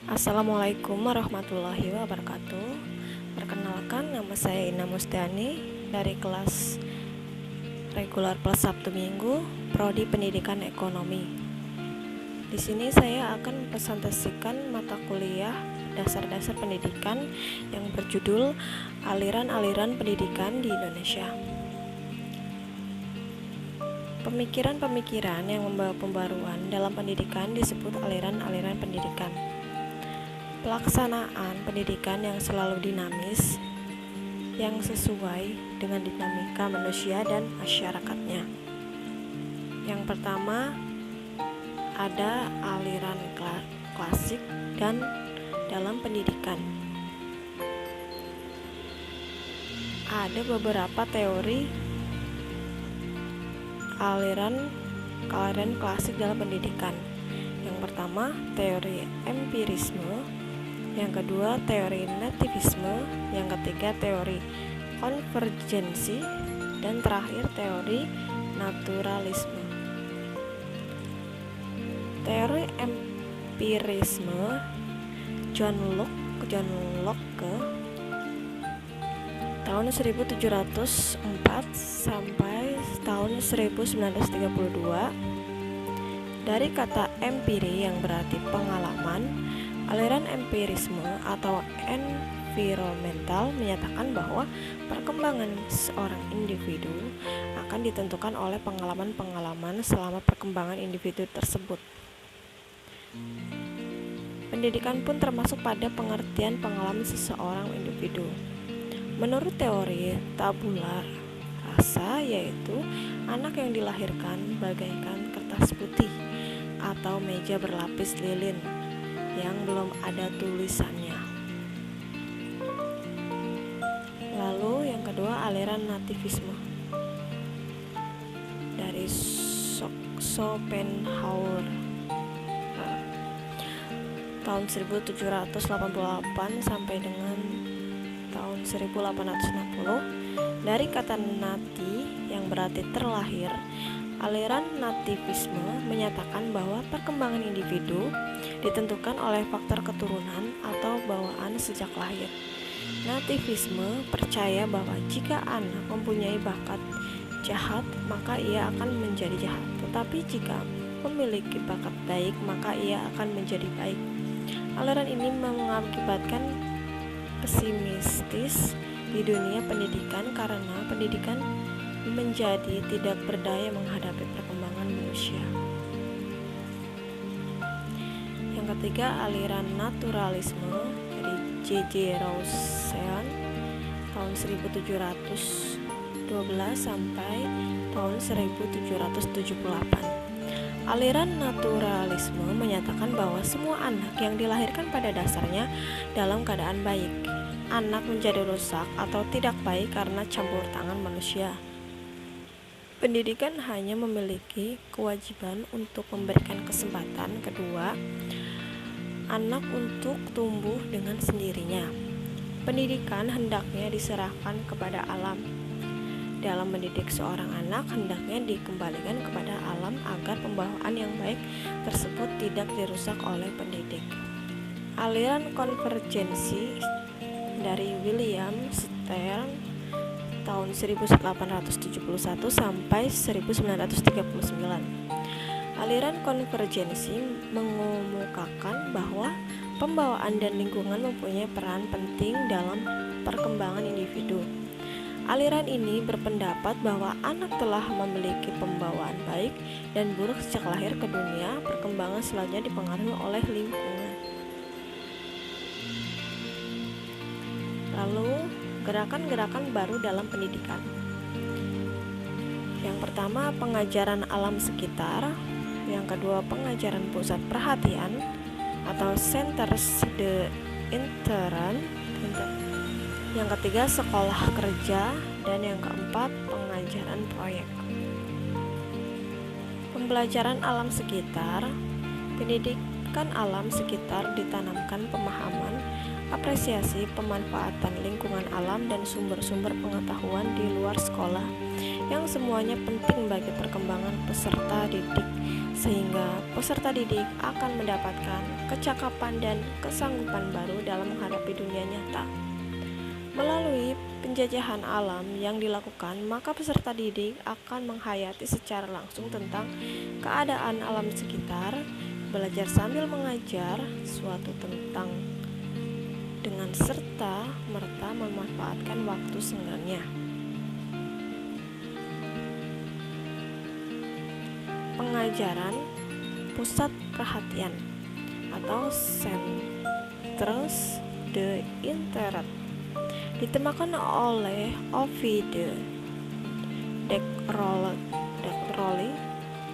Assalamualaikum warahmatullahi wabarakatuh. Perkenalkan, nama saya Ina Musdani dari kelas regular plus Sabtu Minggu, Prodi Pendidikan Ekonomi. Di sini saya akan mempresentasikan mata kuliah dasar-dasar pendidikan yang berjudul Aliran-aliran Pendidikan di Indonesia. Pemikiran-pemikiran yang membawa pembaruan dalam pendidikan disebut aliran-aliran pendidikan. Pelaksanaan pendidikan yang selalu dinamis, yang sesuai dengan dinamika manusia dan masyarakatnya. Yang pertama, ada aliran klasik dan dalam pendidikan. Ada beberapa teori aliran klasik dalam pendidikan. Yang pertama, teori empirisme. Yang kedua, teori nativisme. Yang ketiga, teori konvergensi. Dan terakhir, teori naturalisme. Teori empirisme John Locke tahun 1704 sampai tahun 1932. Dari kata empiri yang berarti pengalaman, aliran empirisme atau environmental menyatakan bahwa perkembangan seorang individu akan ditentukan oleh pengalaman-pengalaman selama perkembangan individu tersebut. Pendidikan pun termasuk pada pengertian pengalaman seseorang individu. Menurut teori tabula rasa, yaitu anak yang dilahirkan bagaikan kertas putih atau meja berlapis lilin yang belum ada tulisannya. Lalu yang kedua, aliran nativisme dari Schopenhauer tahun 1788 sampai dengan tahun 1860. Dari kata nati yang berarti terlahir, aliran nativisme menyatakan bahwa perkembangan individu ditentukan oleh faktor keturunan atau bawaan sejak lahir. Nativisme percaya bahwa jika anak mempunyai bakat jahat, maka ia akan menjadi jahat. Tetapi jika memiliki bakat baik, maka ia akan menjadi baik. Aliran ini mengakibatkan pesimistis di dunia pendidikan karena pendidikan menjadi tidak berdaya menghadapi perkembangan manusia. Yang ketiga, aliran naturalisme dari J.J. Rousseau tahun 1712 sampai tahun 1778. Aliran naturalisme menyatakan bahwa semua anak yang dilahirkan pada dasarnya dalam keadaan baik. Anak menjadi rusak atau tidak baik karena campur tangan manusia. Pendidikan hanya memiliki kewajiban untuk memberikan kesempatan kedua anak untuk tumbuh dengan sendirinya. Pendidikan hendaknya diserahkan kepada alam. Dalam mendidik seorang anak, hendaknya dikembalikan kepada alam agar pembawaan yang baik tersebut tidak dirusak oleh pendidik. Aliran konvergensi dari William Stern tahun 1871 sampai 1939. Aliran konvergensi mengemukakan bahwa pembawaan dan lingkungan mempunyai peran penting dalam perkembangan individu. Aliran ini berpendapat bahwa anak telah memiliki pembawaan baik dan buruk sejak lahir ke dunia. Perkembangan selanjutnya dipengaruhi oleh lingkungan. Lalu, gerakan-gerakan baru dalam pendidikan. Yang pertama, pengajaran alam sekitar. Yang kedua, pengajaran pusat perhatian atau centers de intérêt. Yang ketiga, sekolah kerja. Dan yang keempat, pengajaran proyek. Pembelajaran alam sekitar. Pendidikan alam sekitar ditanamkan pemahaman apresiasi pemanfaatan lingkungan alam dan sumber-sumber pengetahuan di luar sekolah, yang semuanya penting bagi perkembangan peserta didik, sehingga peserta didik akan mendapatkan kecakapan dan kesanggupan baru dalam menghadapi dunia nyata. Melalui penjajahan alam yang dilakukan, maka peserta didik akan menghayati secara langsung tentang keadaan alam sekitar, belajar sambil mengajar suatu tentang dengan serta merta memanfaatkan waktu senggangnya. Pengajaran pusat perhatian atau centres de intérêt ditemakan oleh Ovid de Crowley.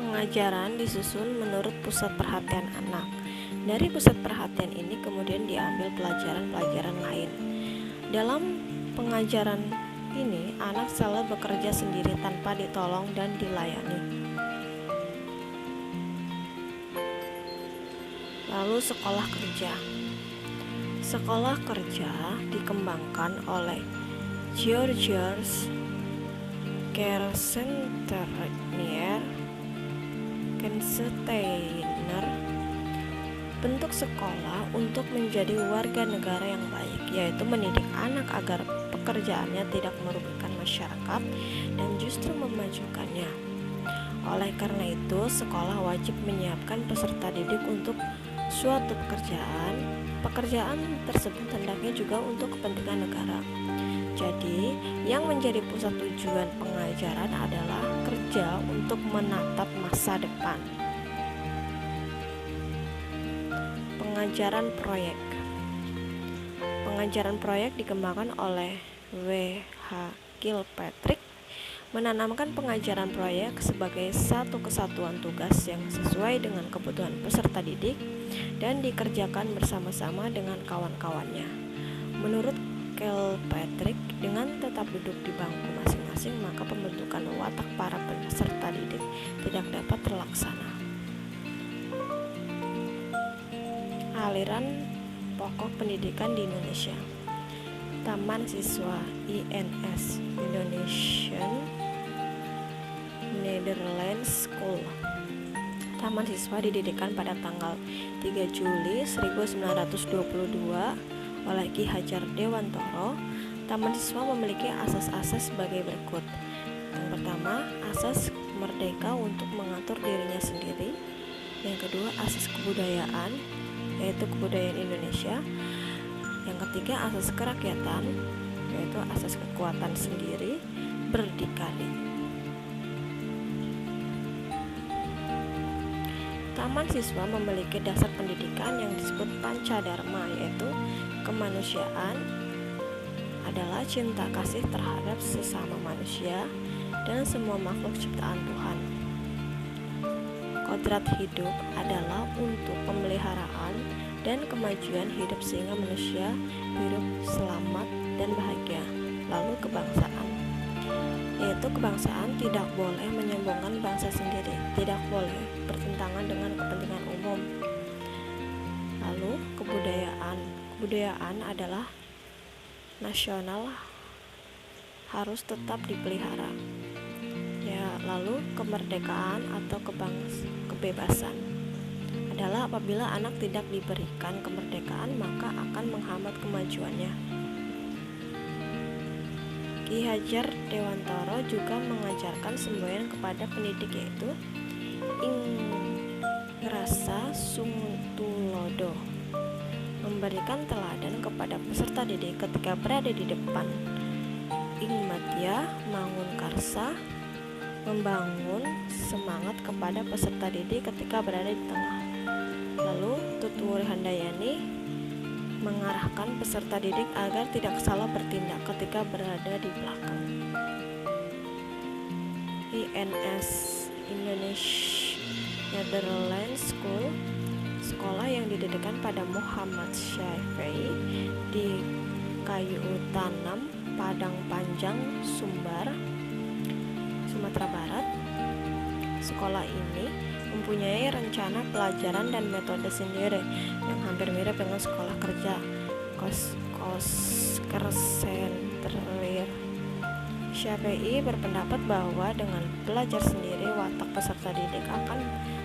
Pengajaran disusun menurut pusat perhatian anak. Dari pusat perhatian ini kemudian diambil pelajaran-pelajaran lain. Dalam pengajaran ini, anak selalu bekerja sendiri tanpa ditolong dan dilayani. Lalu sekolah kerja. Sekolah kerja dikembangkan oleh Georges Kersensteiner. Bentuk sekolah untuk menjadi warga negara yang baik, yaitu mendidik anak agar pekerjaannya tidak merugikan masyarakat dan justru memajukannya. Oleh karena itu, sekolah wajib menyiapkan peserta didik untuk suatu pekerjaan. Pekerjaan tersebut hendaknya juga untuk kepentingan negara. Jadi, yang menjadi pusat tujuan pengajaran adalah kerja untuk menatap masa depan. Pengajaran proyek. Pengajaran proyek dikembangkan oleh W.H. Kilpatrick, menanamkan pengajaran proyek sebagai satu kesatuan tugas yang sesuai dengan kebutuhan peserta didik dan dikerjakan bersama-sama dengan kawan-kawannya. Menurut Kilpatrick, dengan tetap duduk di bangku masing-masing, maka pembentukan watak para peserta didik tidak dapat terlaksana. Aliran pokok pendidikan di Indonesia. Taman Siswa INS Indonesian Netherlands School. Taman Siswa didirikan pada tanggal 3 Juli 1922 oleh Ki Hajar Dewantoro. Taman Siswa memiliki asas-asas sebagai berikut. Yang pertama, asas merdeka untuk mengatur dirinya sendiri. Yang kedua, asas kebudayaan, yaitu kebudayaan Indonesia. Yang ketiga, asas kerakyatan, yaitu asas kekuatan sendiri berdikari. Taman Siswa memiliki dasar pendidikan yang disebut Pancadharma, yaitu kemanusiaan adalah cinta kasih terhadap sesama manusia dan semua makhluk ciptaan Tuhan. Kodrat hidup adalah untuk pemeliharaan dan kemajuan hidup sehingga manusia hidup selamat dan bahagia. Lalu kebangsaan, yaitu kebangsaan tidak boleh menyombongkan bangsa sendiri, tidak boleh bertentangan dengan kepentingan umum. Lalu kebudayaan adalah nasional, harus tetap dipelihara. Ya, lalu kemerdekaan atau kebebasan adalah apabila anak tidak diberikan kemerdekaan maka akan menghambat kemajuannya. Ki Hajar Dewantoro juga mengajarkan semboyan kepada pendidik, yaitu Ingrasa Sungtulodo, memberikan teladan kepada peserta didik ketika berada di depan. Ingmadya Mangunkarsa, membangun semangat kepada peserta didik ketika berada di tengah. Lalu Tutwuri Handayani mengarahkan peserta didik agar tidak salah bertindak ketika berada di belakang. INS Indonesia Netherlands School, sekolah yang didirikan pada Muhammad Syafi'i di Kayu Tanam, Padang Panjang, Sumbar, Sumatera Barat. Sekolah ini mempunyai rencana pelajaran dan metode sendiri yang hampir mirip dengan sekolah kerja. konsentrir. Syafi'i berpendapat bahwa dengan belajar sendiri, watak peserta didik akan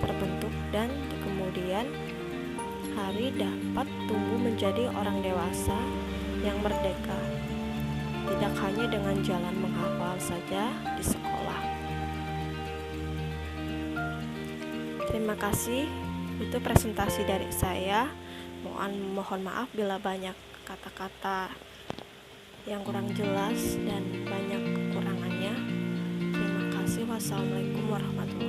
terbentuk dan di kemudian hari dapat tumbuh menjadi orang dewasa yang merdeka, tidak hanya dengan jalan menghafal saja di sekolah. Terima kasih, itu presentasi dari saya. Mohon maaf bila banyak kata-kata yang kurang jelas dan banyak kekurangannya. Terima kasih. Wassalamualaikum warahmatullahi wabarakatuh.